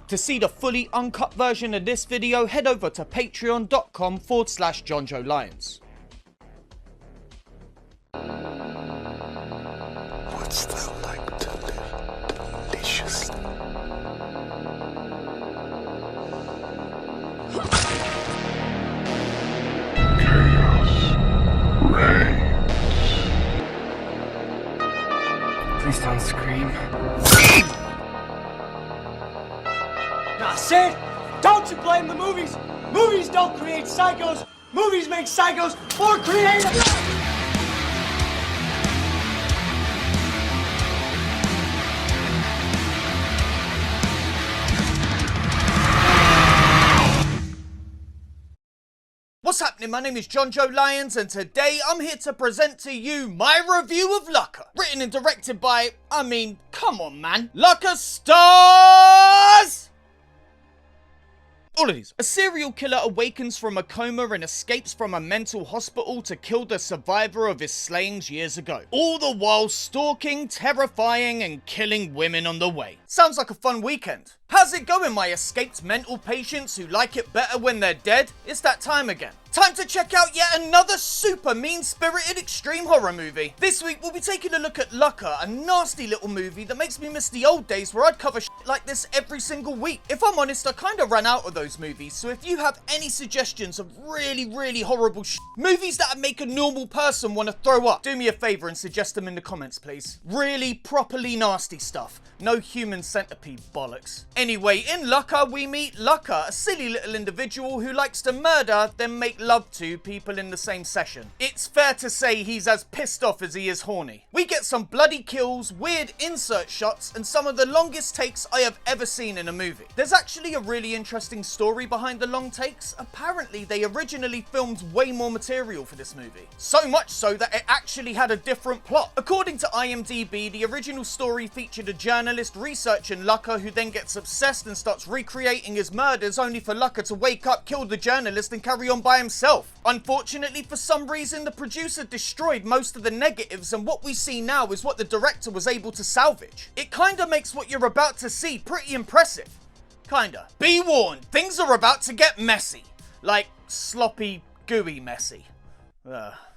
To see the fully uncut version of this video, head over to patreon.com/Jonjo Lyons. What's that like to live deliciously? Chaos reigns. Please don't scream. Nah, Sid, don't you blame the movies. Movies don't create psychos. Movies make psychos more creative. What's happening? My name is Jonjo Lyons, and today I'm here to present to you my review of Lucka. Written and directed by, come on man. Lucka stars! All of these. A serial killer awakens from a coma and escapes from a mental hospital to kill the survivor of his slayings years ago. All the while stalking, terrifying, and killing women on the way. Sounds like a fun weekend. How's it going, my escaped mental patients who like it better when they're dead? It's that time again. Time to check out yet another super mean-spirited extreme horror movie. This week we'll be taking a look at Lucka, a nasty little movie that makes me miss the old days where I'd cover shit like this every single week. If I'm honest, I kinda ran out of those movies, so if you have any suggestions of really horrible shit, movies that make a normal person want to throw up, do me a favour and suggest them in the comments, please. Really properly nasty stuff. No human centipede bollocks. Anyway, in Lucka we meet Lucka, a silly little individual who likes to murder, then make love to people in the same session. It's fair to say he's as pissed off as he is horny. We get some bloody kills, weird insert shots, and some of the longest takes I have ever seen in a movie. There's actually a really interesting story behind the long takes. Apparently they originally filmed way more material for this movie. So much so that it actually had a different plot. According to IMDb, the original story featured a journalist researching Lucka who then gets obsessed and starts recreating his murders, only for Lucka to wake up, kill the journalist, and carry on by himself. Unfortunately, for some reason, the producer destroyed most of the negatives, and what we see now is what the director was able to salvage. It kinda makes what you're about to see pretty impressive. Kinda. Be warned, things are about to get messy. Like, sloppy, gooey messy.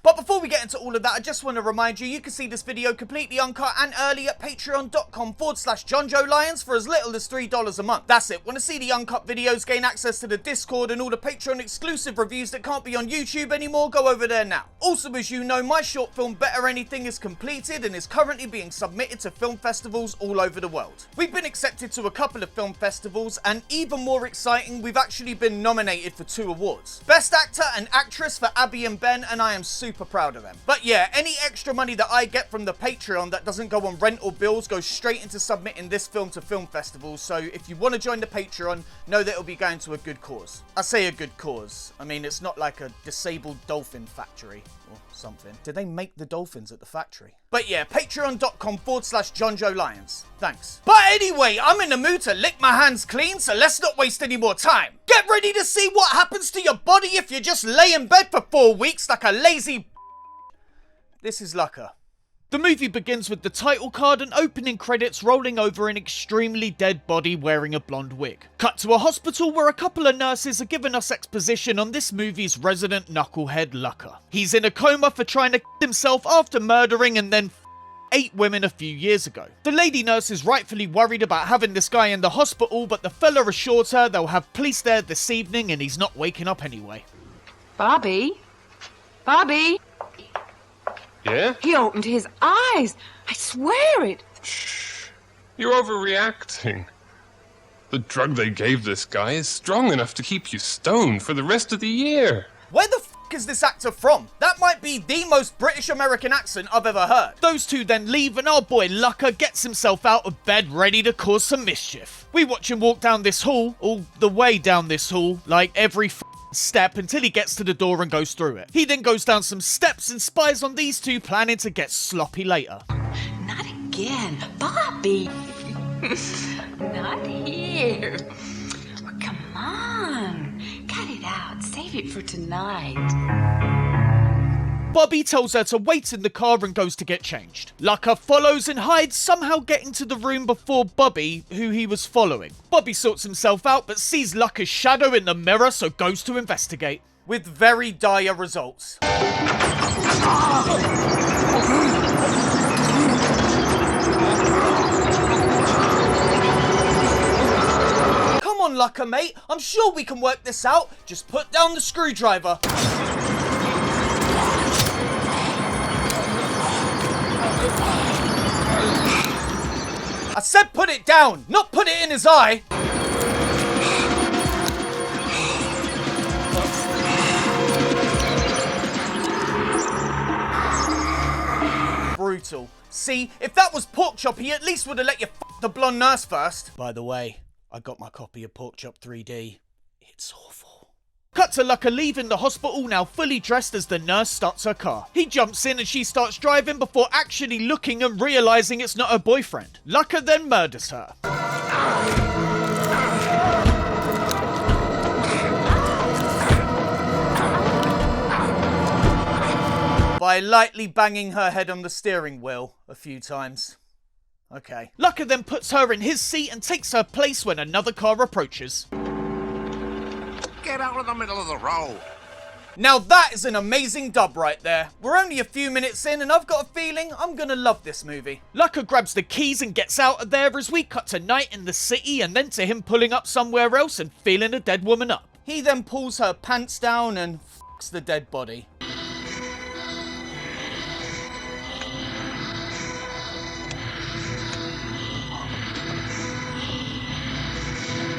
But before we get into all of that, I just want to remind you, you can see this video completely uncut and early at patreon.com/Jonjo Lyons for as little as $3 a month. That's it. Want to see the uncut videos, gain access to the Discord and all the Patreon exclusive reviews that can't be on YouTube anymore? Go over there now. Also, as you know, my short film Better Anything is completed and is currently being submitted to film festivals all over the world. We've been accepted to a couple of film festivals, and even more exciting, we've actually been nominated for 2 awards. Best Actor and Actress for Abby and Ben, and I am super proud of them. But yeah, any extra money that I get from the Patreon that doesn't go on rent or bills goes straight into submitting this film to film festivals, so if you want to join the Patreon, know that it'll be going to a good cause. I say a good cause. I mean, it's not like a disabled dolphin factory or something. Did they make the dolphins at the factory? But yeah, patreon.com/Jonjo Lyons. Thanks. But anyway, I'm in the mood to lick my hands clean, so let's not waste any more time. Get ready to see what happens to your body if you just lay in bed for 4 weeks like a lazy. This is Lucka. The movie begins with the title card and opening credits rolling over an extremely dead body wearing a blonde wig. Cut to a hospital where a couple of nurses are giving us exposition on this movie's resident knucklehead Lucka. He's in a coma for trying to kill himself after murdering and then 8 women a few years ago. The lady nurse is rightfully worried about having this guy in the hospital, but the fella assures her they'll have police there this evening and he's not waking up anyway. Bobby? Bobby? Yeah? He opened his eyes. I swear it. Shh. You're overreacting. The drug they gave this guy is strong enough to keep you stoned for the rest of the year. Where the f*** is this actor from? That might be the most British American accent I've ever heard. Those two then leave and our boy Lucka gets himself out of bed ready to cause some mischief. We watch him walk down this hall, all the way down this hall, like every step until he gets to the door and goes through it. He then goes down some steps and spies on these two planning to get sloppy later. Not again, Bobby. Not here. Oh, come on. Cut it out. Save it for tonight. Bobby tells her to wait in the car and goes to get changed. Lucker follows and hides, somehow getting to the room before Bobby, who he was following. Bobby sorts himself out but sees Lucker's shadow in the mirror, so goes to investigate. With very dire results. Come on, Lucker, mate. I'm sure we can work this out. Just put down the screwdriver. I said put it down, not put it in his eye. Brutal. See, if that was Pork Chop, he at least would have let you f*** the blonde nurse first. By the way, I got my copy of Pork Chop 3D. It's awful. Cut to Lucker leaving the hospital, now fully dressed as the nurse starts her car. He jumps in and she starts driving before actually looking and realising it's not her boyfriend. Lucker then murders her. By lightly banging her head on the steering wheel a few times. Okay. Lucker then puts her in his seat and takes her place when another car approaches. Get out of the middle of the road. Now that is an amazing dub right there. We're only a few minutes in and I've got a feeling I'm gonna love this movie. Lucker grabs the keys and gets out of there as we cut to night in the city and then to him pulling up somewhere else and feeling a dead woman up. He then pulls her pants down and f***s the dead body.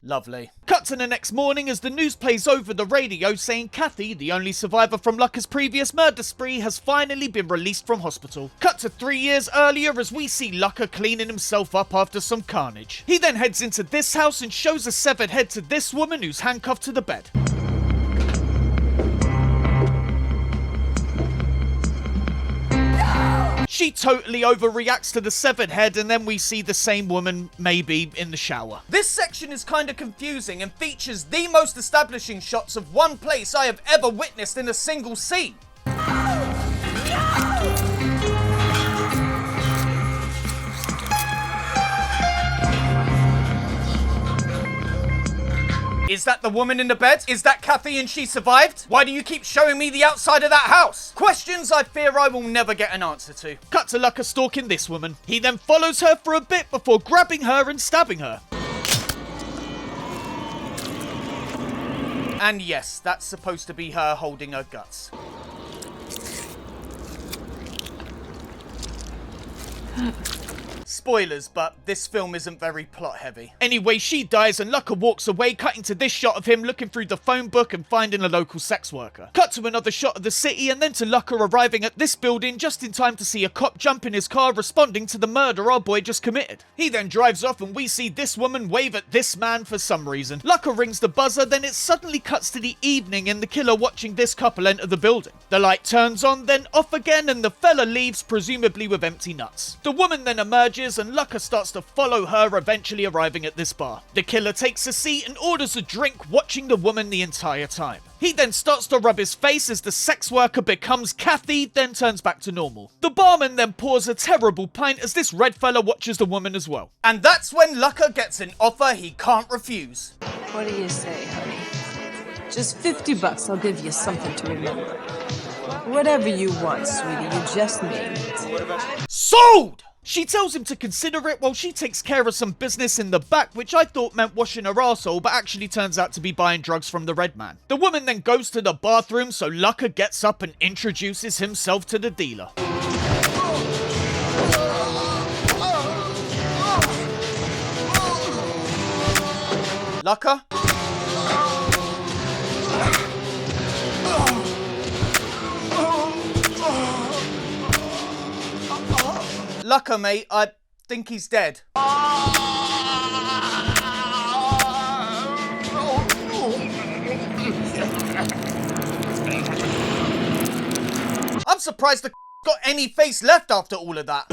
Lovely. Cut to the next morning as the news plays over the radio saying Kathy, the only survivor from Lucker's previous murder spree, has finally been released from hospital. Cut to 3 years earlier as we see Lucker cleaning himself up after some carnage. He then heads into this house and shows a severed head to this woman who's handcuffed to the bed. She totally overreacts to the severed head and then we see the same woman, maybe, in the shower. This section is kind of confusing and features the most establishing shots of one place I have ever witnessed in a single scene. Is that the woman in the bed? Is that Kathy and she survived? Why do you keep showing me the outside of that house? Questions I fear I will never get an answer to. Cut to Lucker stalking this woman. He then follows her for a bit before grabbing her and stabbing her. And yes, that's supposed to be her holding her guts. Spoilers, but this film isn't very plot heavy. Anyway, she dies and Lucker walks away, cutting to this shot of him looking through the phone book and finding a local sex worker. Cut to another shot of the city and then to Lucker arriving at this building just in time to see a cop jump in his car responding to the murder our boy just committed. He then drives off and we see this woman wave at this man for some reason. Lucker rings the buzzer, then it suddenly cuts to the evening and the killer watching this couple enter the building. The light turns on, then off again and the fella leaves, presumably with empty nuts. The woman then emerges and Lucker starts to follow her, eventually arriving at this bar. The killer takes a seat and orders a drink, watching the woman the entire time. He then starts to rub his face as the sex worker becomes Kathy, then turns back to normal. The barman then pours a terrible pint as this red fella watches the woman as well. And that's when Lucker gets an offer he can't refuse. What do you say, honey? Just $50, I'll give you something to remember. Whatever you want, sweetie, you just name it. Sold! She tells him to consider it while she takes care of some business in the back, which I thought meant washing her arsehole, but actually turns out to be buying drugs from the red man. The woman then goes to the bathroom, so Lucker gets up and introduces himself to the dealer. Lucker? Lucker, mate, I think he's dead. I'm surprised the got any face left after all of that.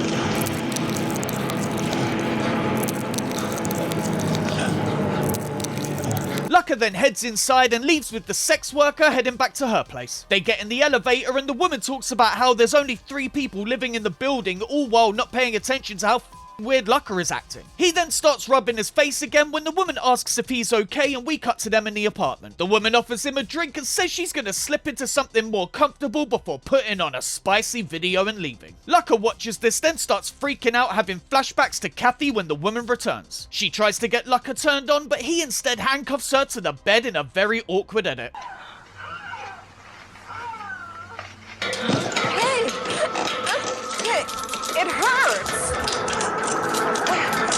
Lucka then heads inside and leaves with the sex worker heading back to her place. They get in the elevator and the woman talks about how there's only 3 people living in the building, all while not paying attention to how weird Lucka is acting. He then starts rubbing his face again when the woman asks if he's okay, and we cut to them in the apartment. The woman offers him a drink and says she's gonna slip into something more comfortable before putting on a spicy video and leaving. Lucka watches this, then starts freaking out, having flashbacks to Kathy when the woman returns. She tries to get Lucka turned on, but he instead handcuffs her to the bed in a very awkward edit. Hey! It hurts!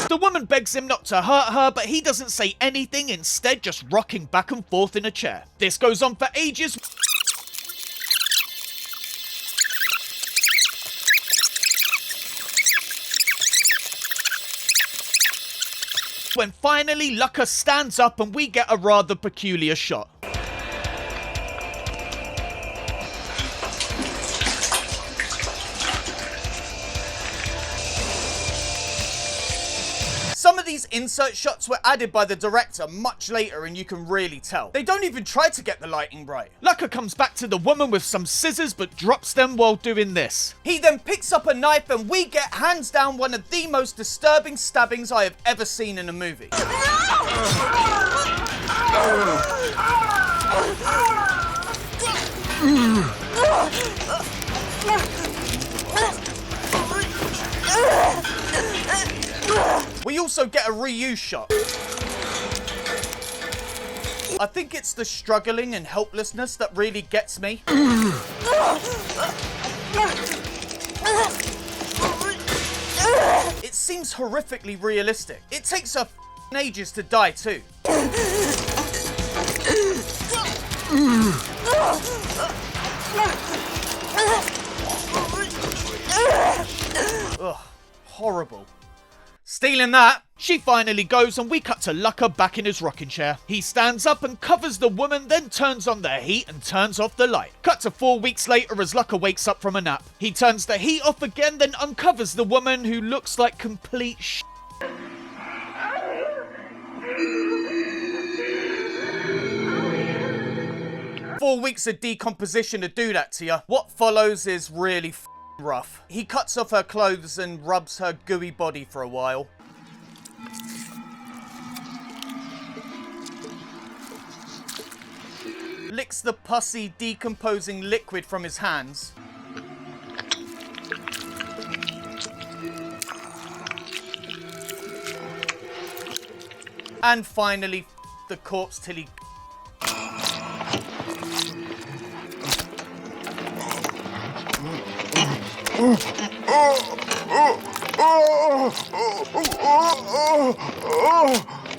The woman begs him not to hurt her, but he doesn't say anything, instead just rocking back and forth in a chair. This goes on for ages. When finally Lucka stands up and we get a rather peculiar shot. Some of these insert shots were added by the director much later and you can really tell. They don't even try to get the lighting right. Lucka comes back to the woman with some scissors but drops them while doing this. He then picks up a knife and we get hands down one of the most disturbing stabbings I have ever seen in a movie. We also get a reuse shot. I think it's the struggling and helplessness that really gets me. It seems horrifically realistic. It takes her ages to die too. Ugh, horrible. Stealing that. She finally goes and we cut to Lucka back in his rocking chair. He stands up and covers the woman, then turns on the heat and turns off the light. Cut to 4 weeks later as Lucka wakes up from a nap. He turns the heat off again, then uncovers the woman who looks like complete sh**. 4 weeks of decomposition to do that to you. What follows is really rough. He cuts off her clothes and rubs her gooey body for a while. Licks the pussy, decomposing liquid from his hands. And finally, the corpse till he...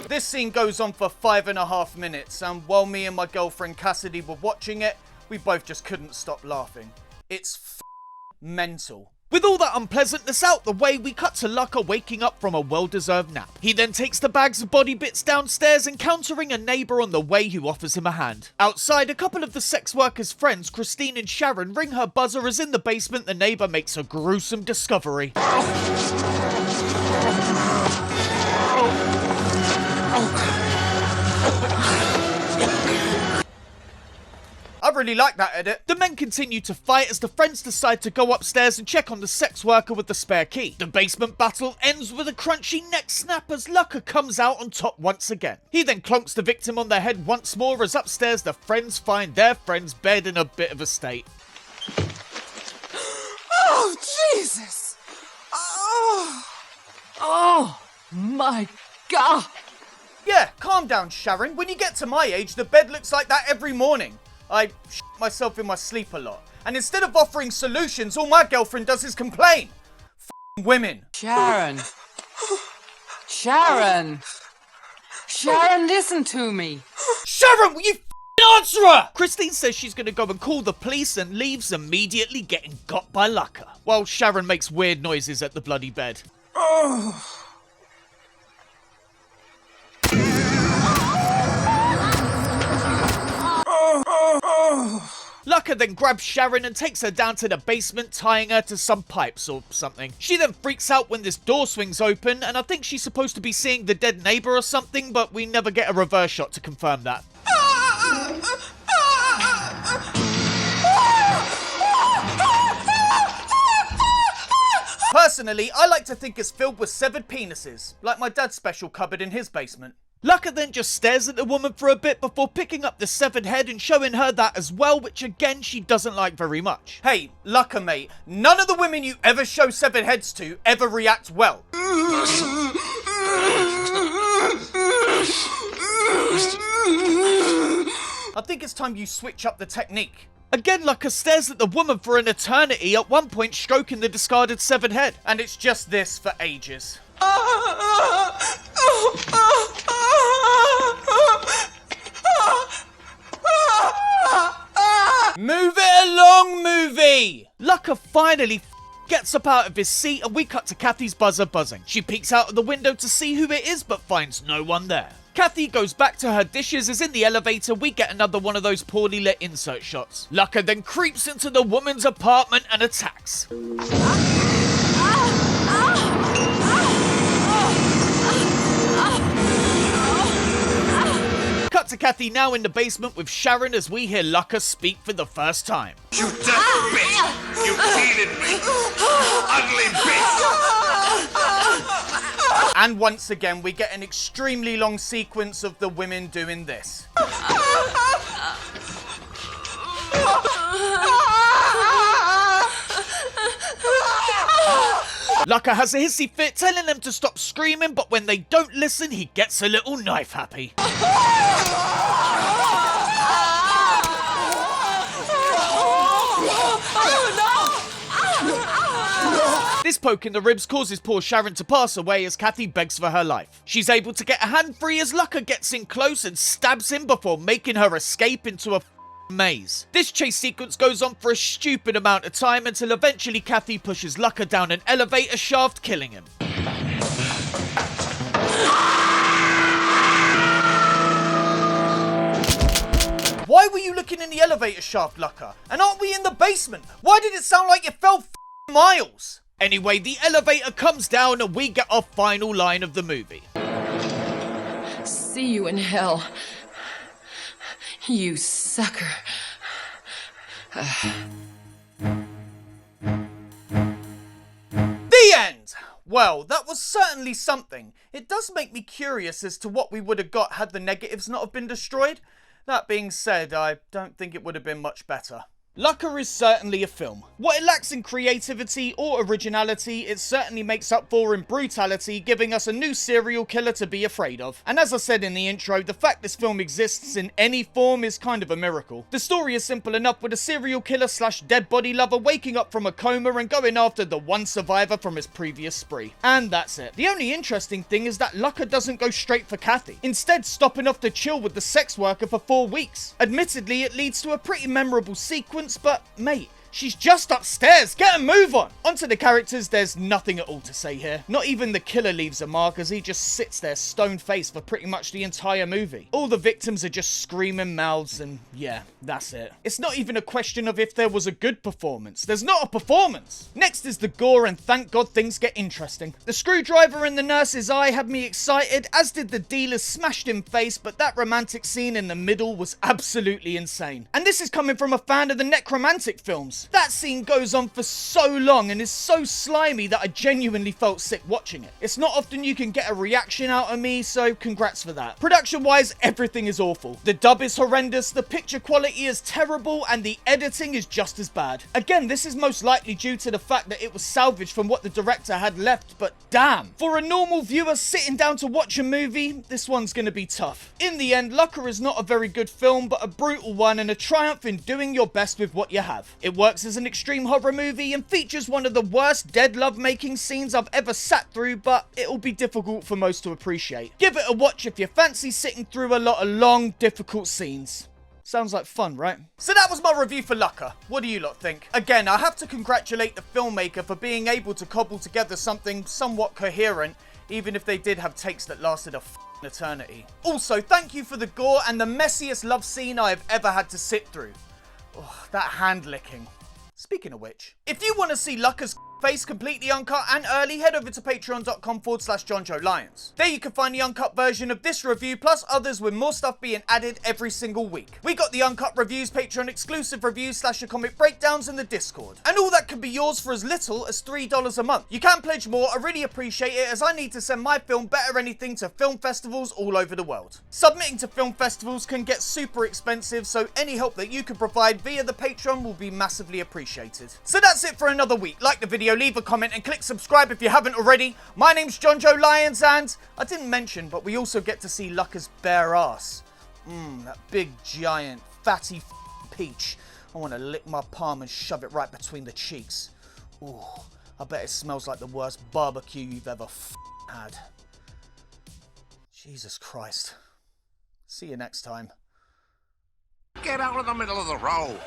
This scene goes on for 5.5 minutes, and while me and my girlfriend Cassidy were watching it, we both just couldn't stop laughing. It's mental. With all that unpleasantness out the way, we cut to Lucka waking up from a well-deserved nap. He then takes the bags of body bits downstairs, encountering a neighbour on the way who offers him a hand. Outside, a couple of the sex worker's friends, Christine and Sharon, ring her buzzer as in the basement the neighbour makes a gruesome discovery. I really like that edit. The men continue to fight as the friends decide to go upstairs and check on the sex worker with the spare key. The basement battle ends with a crunchy neck snap as Lucka comes out on top once again. He then clunks the victim on the head once more as upstairs the friends find their friend's bed in a bit of a state. Oh, Jesus! Oh my God! Yeah, calm down, Sharon. When you get to my age, the bed looks like that every morning. I shit myself in my sleep a lot. And instead of offering solutions, all my girlfriend does is complain. F***ing women. Sharon! Sharon! Sharon, listen to me! Sharon, will you f***ing answer her? Christine says she's gonna go and call the police and leaves immediately getting got by Lucka, while Sharon makes weird noises at the bloody bed. Lucka Lucca then grabs Sharon and takes her down to the basement, tying her to some pipes or something. She then freaks out when this door swings open, and I think she's supposed to be seeing the dead neighbor or something, but we never get a reverse shot to confirm that. Personally, I like to think it's filled with severed penises, like my dad's special cupboard in his basement. Lucca then just stares at the woman for a bit before picking up the severed head and showing her that as well, which again she doesn't like very much. Hey, Lucca mate, none of the women you ever show severed heads to ever react well. I think it's time you switch up the technique. Again, Lucca stares at the woman for an eternity, at one point stroking the discarded severed head. And it's just this for ages. Move it along, movie! Lucca finally gets up out of his seat and we cut to Kathy's buzzer buzzing. She peeks out of the window to see who it is but finds no one there. Kathy goes back to her dishes as in the elevator we get another one of those poorly lit insert shots. Lucca then creeps into the woman's apartment and attacks. Cut to Kathy now in the basement with Sharon as we hear Lucca speak for the first time. You dirty bitch! You cheated me! Ugly bitch! And once again, we get an extremely long sequence of the women doing this. Lucca has a hissy fit, telling them to stop screaming, but when they don't listen, he gets a little knife happy. This poke in the ribs causes poor Sharon to pass away as Kathy begs for her life. She's able to get a hand free as Lucca gets in close and stabs him before making her escape into a maze. This chase sequence goes on for a stupid amount of time until eventually Kathy pushes Lucca down an elevator shaft, killing him. Why were you looking in the elevator shaft, Lucca? And aren't we in the basement? Why did it sound like you fell miles? Anyway, the elevator comes down and we get our final line of the movie. See you in hell, you sucker. The end! Well, that was certainly something. It does make me curious as to what we would have got had the negatives not have been destroyed. That being said, I don't think it would have been much better. Lucca is certainly a film. What it lacks in creativity or originality, it certainly makes up for in brutality, giving us a new serial killer to be afraid of. And as I said in the intro, the fact this film exists in any form is kind of a miracle. The story is simple enough, with a serial killer slash dead body lover waking up from a coma and going after the one survivor from his previous spree. And that's it. The only interesting thing is that Lucca doesn't go straight for Kathy, instead stopping off to chill with the sex worker for 4 weeks. Admittedly, it leads to a pretty memorable sequence, but mate, she's just upstairs. Get a move on. Onto the characters, there's nothing at all to say here. Not even the killer leaves a mark as he just sits there stone-faced for pretty much the entire movie. All the victims are just screaming mouths and yeah, that's it. It's not even a question of if there was a good performance. There's not a performance. Next is the gore and thank God things get interesting. The screwdriver in the nurse's eye had me excited, as did the dealer's smashed-in face, but that romantic scene in the middle was absolutely insane. And this is coming from a fan of the necromantic films. That scene goes on for so long and is so slimy that I genuinely felt sick watching it. It's not often you can get a reaction out of me, so congrats for that. Production-wise, everything is awful. The dub is horrendous, the picture quality is terrible, and the editing is just as bad. Again, this is most likely due to the fact that it was salvaged from what the director had left, but damn. For a normal viewer sitting down to watch a movie, this one's gonna be tough. In the end, Lucca is not a very good film, but a brutal one and a triumph in doing your best with what you have. It works as an extreme horror movie and features one of the worst dead love-making scenes I've ever sat through, but it'll be difficult for most to appreciate. Give it a watch if you fancy sitting through a lot of long, difficult scenes. Sounds like fun, right? So that was my review for Lucca. What do you lot think? Again, I have to congratulate the filmmaker for being able to cobble together something somewhat coherent, even if they did have takes that lasted a eternity. Also, thank you for the gore and the messiest love scene I have ever had to sit through. Ugh, that hand licking. Speaking of which, if you want to see Lucker's face completely uncut and early, head over to patreon.com/Jonjo Lyons. There you can find the uncut version of this review, plus others with more stuff being added every single week. We got the uncut reviews, Patreon exclusive reviews, /the comic breakdowns in the Discord. And all that can be yours for as little as $3 a month. You can pledge more, I really appreciate it, as I need to send my film Better Anything to film festivals all over the world. Submitting to film festivals can get super expensive, so any help that you can provide via the Patreon will be massively appreciated. So that's it for another week. Like the video, leave a comment and click subscribe if you haven't already. My name's Jonjo Lyons, and I didn't mention, but we also get to see Lucker's bare ass. That big, giant, fatty peach. I want to lick my palm and shove it right between the cheeks. Ooh, I bet it smells like the worst barbecue you've ever had. Jesus Christ. See you next time. Get out of the middle of the road.